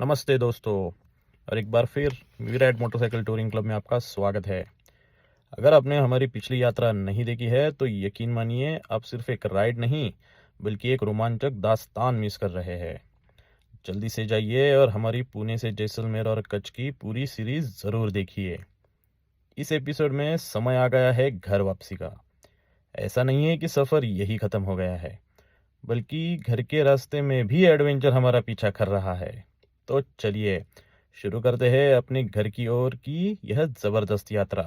नमस्ते दोस्तों, और एक बार फिर विराट मोटरसाइकिल टूरिंग क्लब में आपका स्वागत है। अगर आपने हमारी पिछली यात्रा नहीं देखी है तो यकीन मानिए आप सिर्फ एक राइड नहीं बल्कि एक रोमांचक दास्तान मिस कर रहे हैं। जल्दी से जाइए और हमारी पुणे से जैसलमेर और कच्छ की पूरी सीरीज ज़रूर देखिए। इस एपिसोड में समय आ गया है घर वापसी का। ऐसा नहीं है कि सफ़र यही ख़त्म हो गया है, बल्कि घर के रास्ते में भी एडवेंचर हमारा पीछा कर रहा है। तो चलिए शुरू करते हैं अपने घर की ओर की यह ज़बरदस्त यात्रा।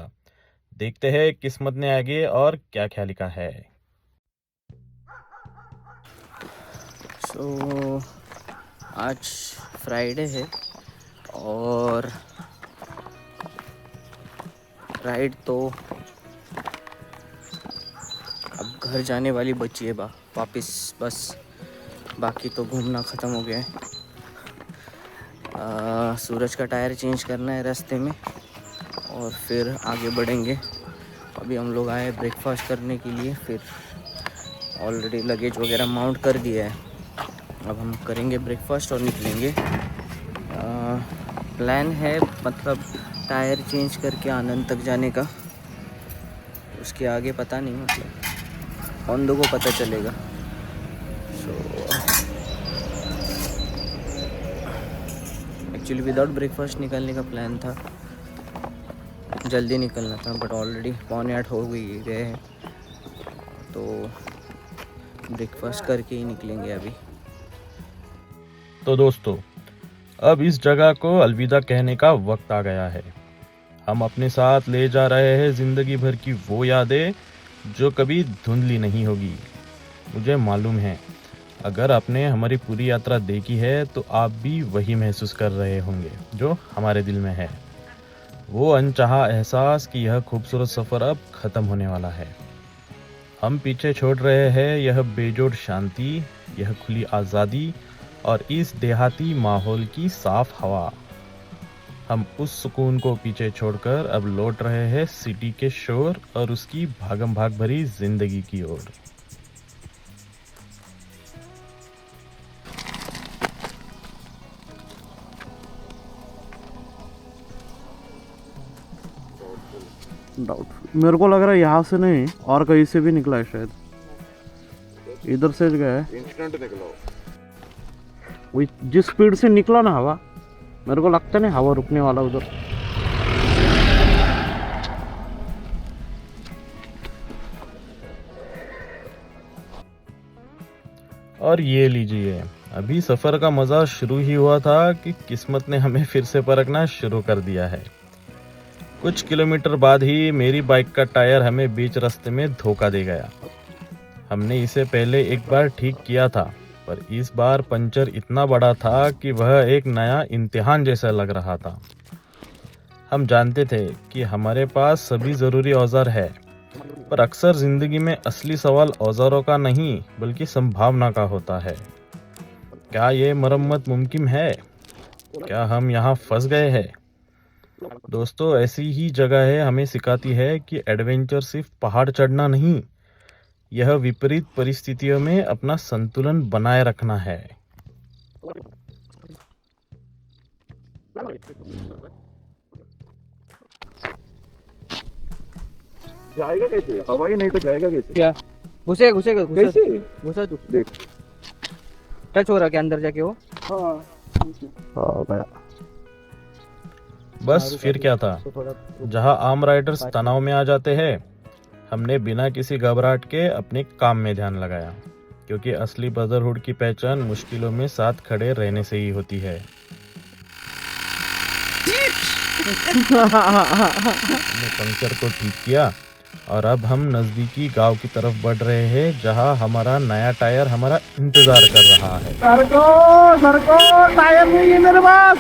देखते हैं किस्मत ने आगे और क्या क्या लिखा है। आज फ्राइडे है और राइड तो अब घर जाने वाली बची है वापस बस। बाकी तो घूमना ख़त्म हो गया है। सूरज का टायर चेंज करना है रास्ते में और फिर आगे बढ़ेंगे। अभी हम लोग आए ब्रेकफास्ट करने के लिए, फिर ऑलरेडी लगेज वगैरह माउंट कर दिया है। अब हम करेंगे ब्रेकफास्ट और निकलेंगे। प्लान है मतलब टायर चेंज करके आनंद तक जाने का। उसके आगे पता नहीं, मतलब ऑन दो को पता चलेगा। एक्चुअली विदाउट ब्रेकफास्ट निकलने का प्लान था, जल्दी निकलना था, बट ऑलरेडी 7:45 हो गए हैं, तो ब्रेकफास्ट करके ही निकलेंगे अभी। तो दोस्तों, अब इस जगह को अलविदा कहने का वक्त आ गया है। हम अपने साथ ले जा रहे हैं जिंदगी भर की वो यादें जो कभी धुंधली नहीं होगी। मुझे मालूम है अगर आपने हमारी पूरी यात्रा देखी है तो आप भी वही महसूस कर रहे होंगे जो हमारे दिल में है। वो अनचाहा एहसास कि यह खूबसूरत सफ़र अब ख़त्म होने वाला है। हम पीछे छोड़ रहे हैं यह बेजोड़ शांति, यह खुली आज़ादी और इस देहाती माहौल की साफ हवा। हम उस सुकून को पीछे छोड़कर अब लौट रहे हैं सिटी के शोर और उसकी भागम भाग भरी जिंदगी की ओर। डाउटफुल मेरे को लग रहा है यहाँ से नहीं और कहीं से भी निकला है, शायद इधर से गया है। इंस्टेंट निकला वही जिस स्पीड से निकला ना हवा, मेरे को लगता नहीं हवा रुकने वाला उधर। और ये लीजिए, अभी सफ़र का मज़ा शुरू ही हुआ था कि किस्मत ने हमें फिर से परखना शुरू कर दिया है। कुछ किलोमीटर बाद ही मेरी बाइक का टायर हमें बीच रास्ते में धोखा दे गया। हमने इसे पहले एक बार ठीक किया था, पर इस बार पंचर इतना बड़ा था कि वह एक नया इम्तिहान जैसा लग रहा था। हम जानते थे कि हमारे पास सभी ज़रूरी औजार है, पर अक्सर ज़िंदगी में असली सवाल औजारों का नहीं बल्कि संभावना का होता है। क्या ये मरम्मत मुमकिन है? क्या हम यहाँ फंस गए हैं? दोस्तों, ऐसी ही जगह है हमें सिखाती है कि एडवेंचर सिर्फ पहाड़ चढ़ना नहीं, यह विपरीत परिस्थितियों में अपना संतुलन बनाए रखना है। जाएगा कैसे? हवा ही नहीं तो जाएगा कैसे? क्या घुसेगा कैसे? घुसा तू देख। टच हो रहा क्या अंदर जाके वो? हाँ बस फिर क्या था, जहाँ आम राइडर्स तनाव में आ जाते हैं, हमने बिना किसी घबराहट के अपने काम में ध्यान लगाया, क्योंकि असली ब्रदरहुड की पहचान मुश्किलों में साथ खड़े रहने से ही होती है। हमने पंक्चर को ठीक किया और अब हम नज़दीकी गांव की तरफ बढ़ रहे हैं, जहां हमारा नया टायर हमारा इंतजार कर रहा है। सर को टायर नहीं है मेरे पास।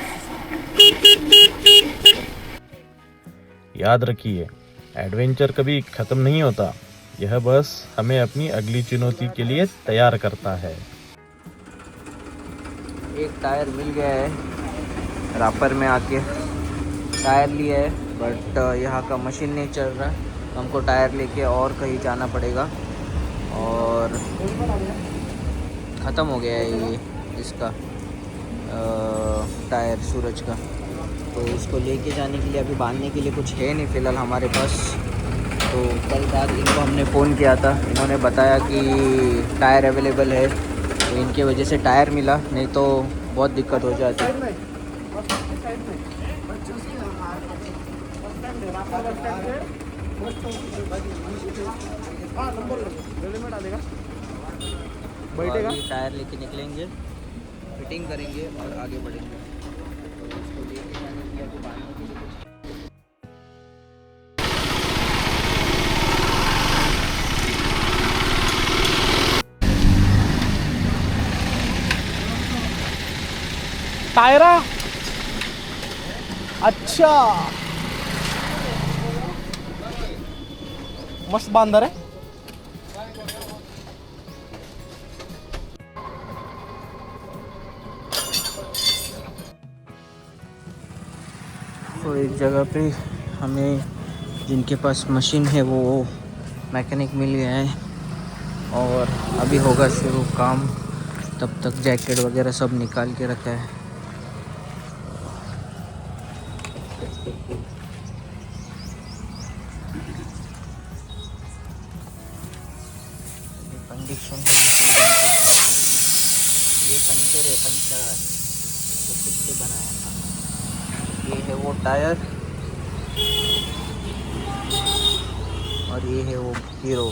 याद रखिए, एडवेंचर कभी ख़त्म नहीं होता, यह बस हमें अपनी अगली चुनौती के लिए तैयार करता है। एक टायर मिल गया है, रापर में आके टायर लिया है, बट यहाँ का मशीन नहीं चल रहा। हमको टायर लेके और कहीं जाना पड़ेगा और ख़त्म हो गया है ये इसका टायर सूरज का, तो उसको लेके जाने के लिए अभी बांधने के लिए कुछ है नहीं फ़िलहाल हमारे पास। तो कल रात इनको हमने फ़ोन किया था, इन्होंने बताया कि टायर अवेलेबल है, तो इनके वजह से टायर मिला, नहीं तो बहुत दिक्कत हो जाती। बैठेगा, टायर लेके निकलेंगे, फिटिंग करेंगे और आगे बढ़ेंगे। तो उसको लेके जाने के लिए अभी बांधने के लिए कुछ टायरा अच्छा मस्त बांधर है। तो एक जगह पे हमें जिनके पास मशीन है वो मैकेनिक मिल गया है और अभी होगा शुरू काम। तब तक जैकेट वगैरह सब निकाल के रखा है। कंडीशन ये पंचर है, पंचर तो खुद से बनाया था। ये है वो टायर और ये है वो हीरो।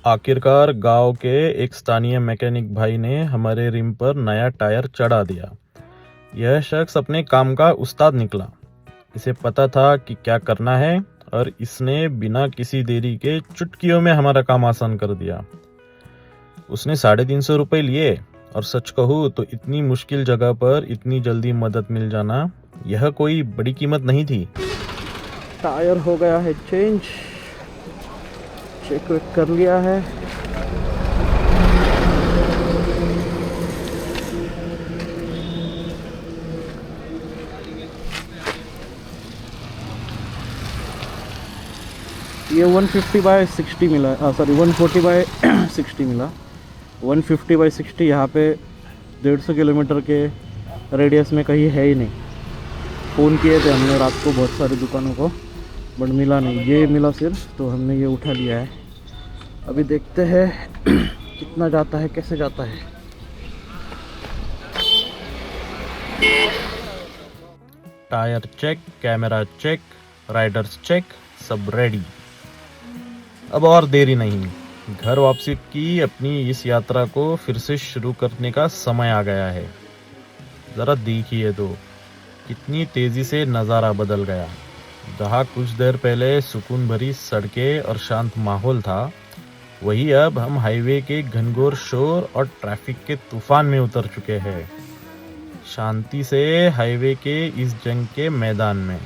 आखिरकार गांव के एक स्थानीय मैकेनिक भाई ने हमारे रिम पर नया टायर चढ़ा दिया। यह शख्स अपने काम का उस्ताद निकला। इसे पता था कि क्या करना है और इसने बिना किसी देरी के चुटकियों में हमारा काम आसान कर दिया। उसने 350 रुपये लिए और सच कहूँ तो इतनी मुश्किल जगह पर इतनी जल्दी मदद मिल जाना यह कोई बड़ी कीमत नहीं थी। टायर हो गया है चेंज, चेक वेक कर लिया है। ये 150/60 मिला, सॉरी 140/60 मिला। 150/60 यहाँ पे 150 किलोमीटर के रेडियस में कहीं है ही नहीं। फ़ोन किए थे हमने रात को बहुत सारी दुकानों को, बट मिला नहीं। ये मिला सिर्फ, तो हमने ये उठा लिया है। अभी देखते हैं कितना जाता है, कैसे जाता है। Tyre check, camera check, riders check, सब रेडी। अब और देरी नहीं, घर वापसी की अपनी इस यात्रा को फिर से शुरू करने का समय आ गया है। ज़रा देखिए तो कितनी तेज़ी से नज़ारा बदल गया। जहाँ कुछ देर पहले सुकून भरी सड़कें और शांत माहौल था, वही अब हम हाईवे के घनघोर शोर और ट्रैफिक के तूफान में उतर चुके हैं। शांति से हाईवे के इस जंग के मैदान में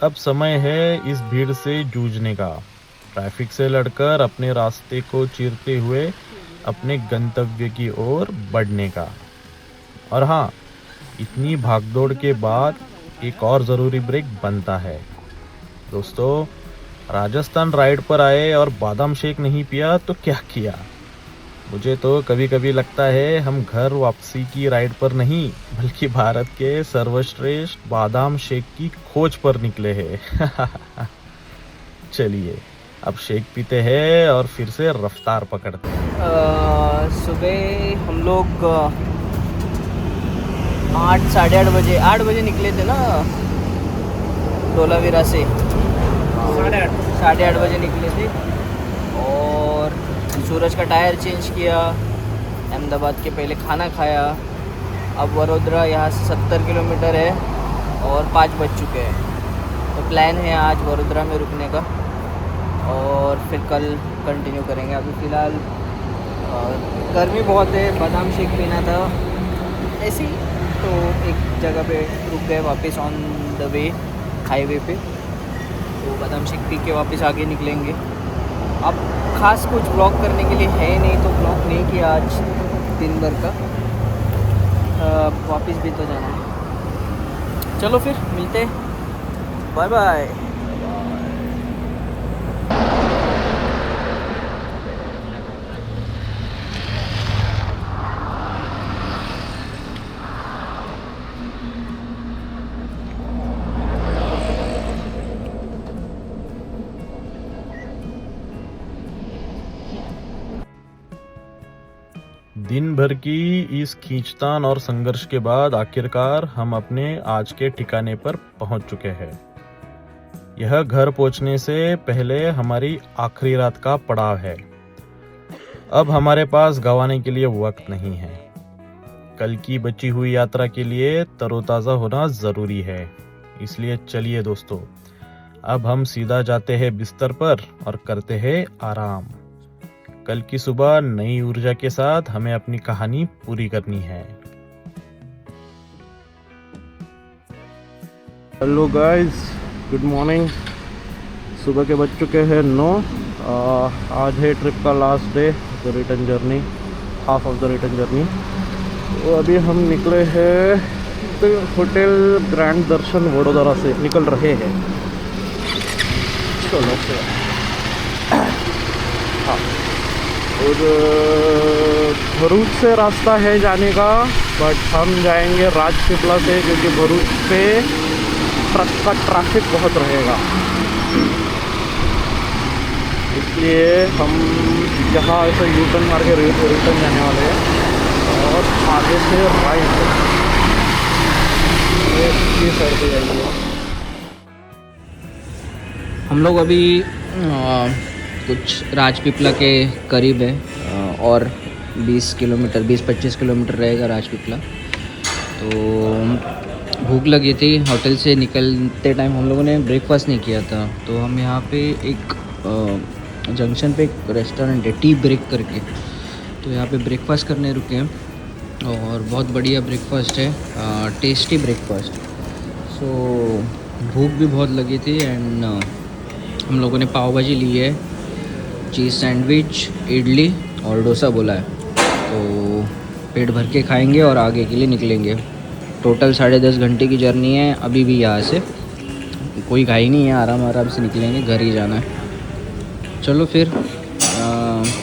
अब समय है इस भीड़ से जूझने का, ट्रैफिक से लड़कर अपने रास्ते को चीरते हुए अपने गंतव्य की ओर बढ़ने का। और हाँ, इतनी भागदौड़ के बाद एक और ज़रूरी ब्रेक बनता है। दोस्तों, राजस्थान राइड पर आए और बादाम शेक नहीं पिया तो क्या किया। मुझे तो कभी कभी लगता है हम घर वापसी की राइड पर नहीं बल्कि भारत के सर्वश्रेष्ठ बादाम शेक की खोज पर निकले हैं। चलिए अब शेक पीते हैं और फिर से रफ्तार पकड़ते हैं। सुबह हम लोग 8 साढ़े 8 बजे 8 बजे निकले थे ना धोलावीरा से। साढ़े आठ बजे निकले थे और सूरज का टायर चेंज किया, अहमदाबाद के पहले खाना खाया। अब वडोदरा यहाँ से 70 किलोमीटर है और 5 बज चुके हैं। तो प्लान है आज वडोदरा में रुकने का और फिर कल कंटिन्यू करेंगे। अभी फ़िलहाल गर्मी बहुत है, बादाम शेक पीना था ऐसे ही, तो एक जगह पे रुक गए वापस ऑन द वे हाईवे पे। तो बादाम शेक पी के वापस आगे निकलेंगे। अब ख़ास कुछ ब्लॉग करने के लिए है नहीं, तो ब्लॉग नहीं किया आज दिन भर का। वापस भी तो जाना है। चलो फिर मिलते हैं, बाय बाय। दिन भर की इस खींचतान और संघर्ष के बाद आखिरकार हम अपने आज के ठिकाने पर पहुंच चुके हैं। यह घर पहुंचने से पहले हमारी आखिरी रात का पड़ाव है। अब हमारे पास गंवाने के लिए वक्त नहीं है। कल की बची हुई यात्रा के लिए तरोताज़ा होना ज़रूरी है। इसलिए चलिए दोस्तों, अब हम सीधा जाते हैं बिस्तर पर और करते हैं आराम। कल की सुबह नई ऊर्जा के साथ हमें अपनी कहानी पूरी करनी है। Hello guys, good morning. सुबह के बज चुके हैं 9। आज है ट्रिप का last day, the return journey, half of the return journey. तो अभी हम निकले हैं तो होटल ग्रैंड दर्शन वडोदरा से निकल रहे हैं। चलो फिर। हाँ, और भरूच से रास्ता है जाने का, बट हम जाएंगे राजपीपला से, क्योंकि भरूच पे ट्रक का ट्रैफिक बहुत रहेगा। इसलिए हम यहाँ ऐसे यूटर्न मार के रिटर्न जाने वाले हैं और आगे से राइट ये साइड पे जाएंगे। हम लोग अभी कुछ राजपीपला के करीब है और 20-25 किलोमीटर रहेगा राजपीपला। तो भूख लगी थी, होटल से निकलते टाइम हम लोगों ने ब्रेकफास्ट नहीं किया था, तो हम यहाँ पे एक जंक्शन पे एक रेस्टोरेंट है टी ब्रेक करके, तो यहाँ पे ब्रेकफास्ट करने रुके हैं और बहुत बढ़िया ब्रेकफास्ट है, टेस्टी ब्रेकफास्ट। सो भूख भी बहुत लगी थी एंड हम लोगों ने पाव भाजी ली है, चीज़ सैंडविच, इडली और डोसा बोला है। तो पेट भर के खाएंगे और आगे के लिए निकलेंगे। टोटल 10.5 घंटे की जर्नी है। अभी भी यहाँ से कोई घाई नहीं है, आराम आराम से निकलेंगे, घर ही जाना है। चलो फिर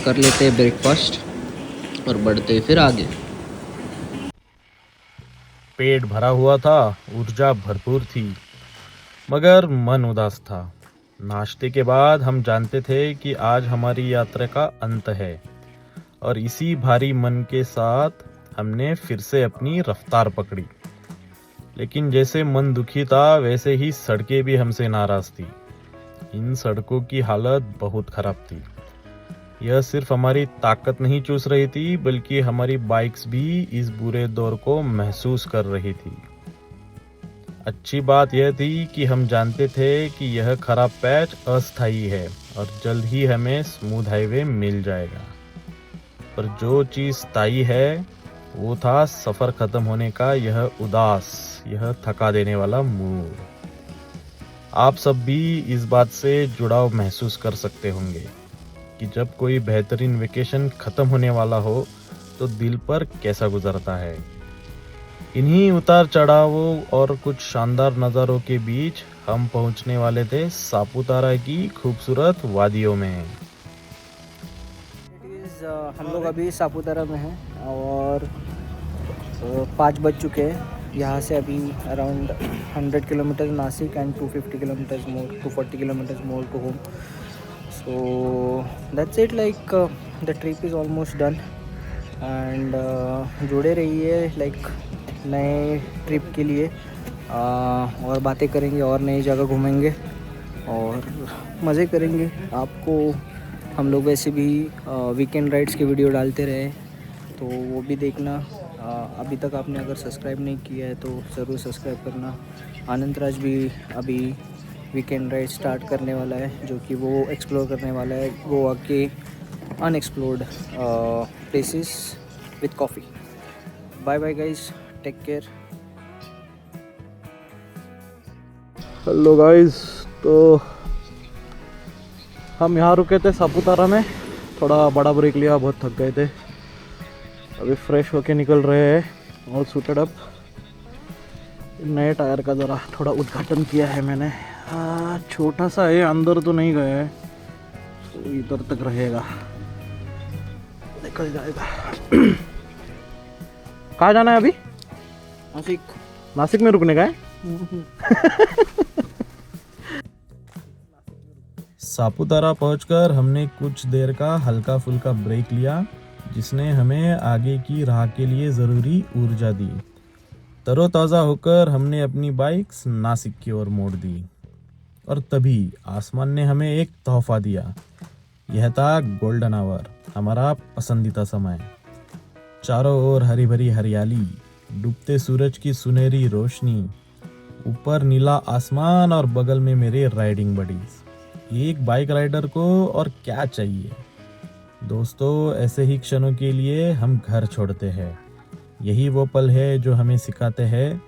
कर लेते हैं ब्रेकफास्ट और बढ़ते फिर आगे। पेट भरा हुआ था, ऊर्जा भरपूर थी, मगर मन उदास था। नाश्ते के बाद हम जानते थे कि आज हमारी यात्रा का अंत है, और इसी भारी मन के साथ हमने फिर से अपनी रफ्तार पकड़ी। लेकिन जैसे मन दुखी था, वैसे ही सड़कें भी हमसे नाराज थी। इन सड़कों की हालत बहुत खराब थी। यह सिर्फ हमारी ताकत नहीं चूस रही थी, बल्कि हमारी बाइक्स भी इस बुरे दौर को महसूस कर रही थी। अच्छी बात यह थी कि हम जानते थे कि यह खराब पैच अस्थायी है और जल्द ही हमें स्मूथ हाईवे मिल जाएगा। पर जो चीज़ स्थायी है वो था सफ़र ख़त्म होने का यह उदास, यह थका देने वाला मूड। आप सब भी इस बात से जुड़ाव महसूस कर सकते होंगे कि जब कोई बेहतरीन वेकेशन ख़त्म होने वाला हो तो दिल पर कैसा गुजरता है। इन्हीं उतार चढ़ावों और कुछ शानदार नज़ारों के बीच हम पहुंचने वाले थे सापुतारा की खूबसूरत वादियों में। हम लोग अभी सापुतारा में हैं और 5 बज चुके हैं। यहाँ से अभी around 100 kilometre Nashik and 240 kilometres more to home. So that's it, like the trip is almost done and जुड़े रहिए लाइक नए ट्रिप के लिए, और बातें करेंगे और नई जगह घूमेंगे और मज़े करेंगे। आपको हम लोग वैसे भी वीकेंड राइड्स के वीडियो डालते रहे, तो वो भी देखना। अभी तक आपने अगर सब्सक्राइब नहीं किया है तो ज़रूर सब्सक्राइब करना। आनंद राज भी अभी वीकेंड राइड स्टार्ट करने वाला है, जो कि वो एक्सप्लोर करने वाला है गोवा के unexplored places with coffee. Bye bye guys, take care. Hello guys, तो हम यहाँ रुके थे सापुतारा में, थोड़ा बड़ा ब्रेक लिया, बहुत थक गए थे। अभी फ्रेश होके निकल रहे हैं और सूटेड अप। नए टायर का ज़रा थोड़ा उद्घाटन किया है मैंने। छोटा सा है, अंदर तो नहीं गया है, तो इधर तक रहेगा, निकल जाएगा। कहाँ जाना है अभी? नासिक में रुकने का है। सापुतारा पहुंचकर हमने कुछ देर का हल्का फुल्का ब्रेक लिया, जिसने हमें आगे की राह के लिए ज़रूरी ऊर्जा दी। तरोताज़ा होकर हमने अपनी बाइक नासिक की ओर मोड़ दी और तभी आसमान ने हमें एक तोहफा दिया। यह था गोल्डन आवर, हमारा पसंदीदा समय। चारों ओर हरी भरी हरियाली, डूबते सूरज की सुनहरी रोशनी, ऊपर नीला आसमान और बगल में मेरे राइडिंग बडीज। एक बाइक राइडर को और क्या चाहिए। दोस्तों, ऐसे ही क्षणों के लिए हम घर छोड़ते हैं। यही वो पल है जो हमें सिखाते हैं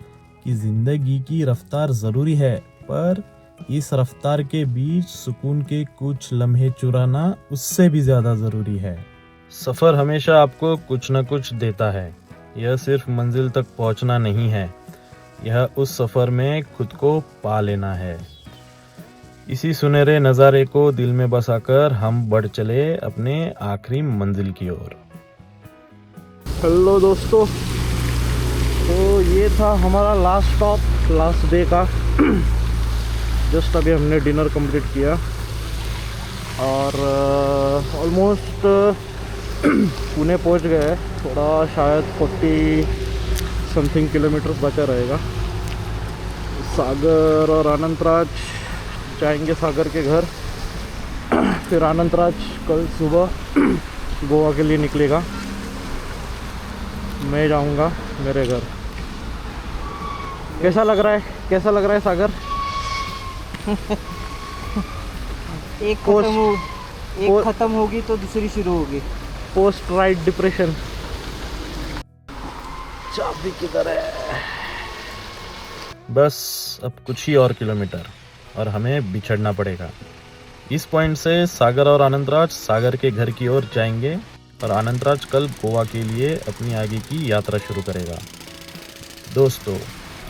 कि जिंदगी की रफ्तार ज़रूरी है, पर इस रफ्तार के बीच सुकून के कुछ लम्हे चुराना उससे भी ज़्यादा ज़रूरी है। सफ़र हमेशा आपको कुछ न कुछ देता है। यह सिर्फ मंजिल तक पहुंचना नहीं है, यह उस सफ़र में खुद को पा लेना है। इसी सुनहरे नज़ारे को दिल में बसाकर हम बढ़ चले अपने आखिरी मंजिल की ओर। हेलो दोस्तों, तो ये था हमारा लास्ट स्टॉप, लास्ट डे का। जस्ट अभी हमने डिनर कंप्लीट किया और ऑलमोस्ट पुणे पहुंच गए। थोड़ा शायद 40 समथिंग किलोमीटर बचा रहेगा। सागर और अनंतराज जाएंगे, सागर के घर। फिर अनंतराज कल सुबह गोवा के लिए निकलेगा। मैं जाऊंगा मेरे घर। कैसा लग रहा है, कैसा लग रहा है सागर? एक खत्म होगी तो दूसरी शुरू होगी। Post ride depression. चाबी किधर है? बस अब कुछ ही और किलोमीटर और हमें बिछड़ना पड़ेगा। इस पॉइंट से सागर और अनंतराज सागर के घर की ओर जाएंगे और अनंतराज कल गोवा के लिए अपनी आगे की यात्रा शुरू करेगा। दोस्तों,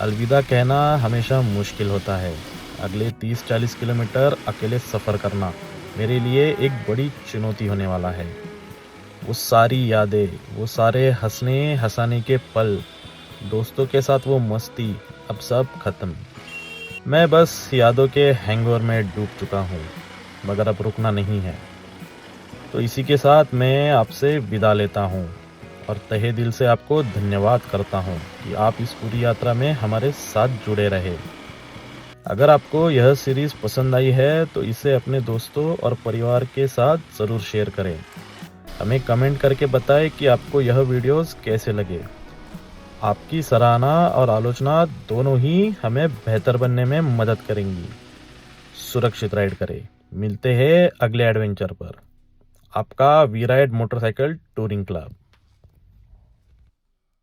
अलविदा कहना हमेशा मुश्किल होता है। अगले 30-40 किलोमीटर अकेले सफ़र करना मेरे लिए एक बड़ी चुनौती होने वाला है। वो सारी यादें, वो सारे हंसने हंसाने के पल, दोस्तों के साथ वो मस्ती, अब सब खत्म। मैं बस यादों के हैंगओवर में डूब चुका हूँ, मगर अब रुकना नहीं है। तो इसी के साथ मैं आपसे विदा लेता हूँ और तहे दिल से आपको धन्यवाद करता हूँ कि आप इस पूरी यात्रा में हमारे साथ जुड़े रहे। अगर आपको यह सीरीज़ पसंद आई है तो इसे अपने दोस्तों और परिवार के साथ ज़रूर शेयर करें। हमें कमेंट करके बताएं कि आपको यह वीडियोस कैसे लगे। आपकी सराहना और आलोचना दोनों ही हमें बेहतर बनने में मदद करेंगी। सुरक्षित राइड करें। मिलते हैं अगले एडवेंचर पर। आपका we ride motorcycle touring club.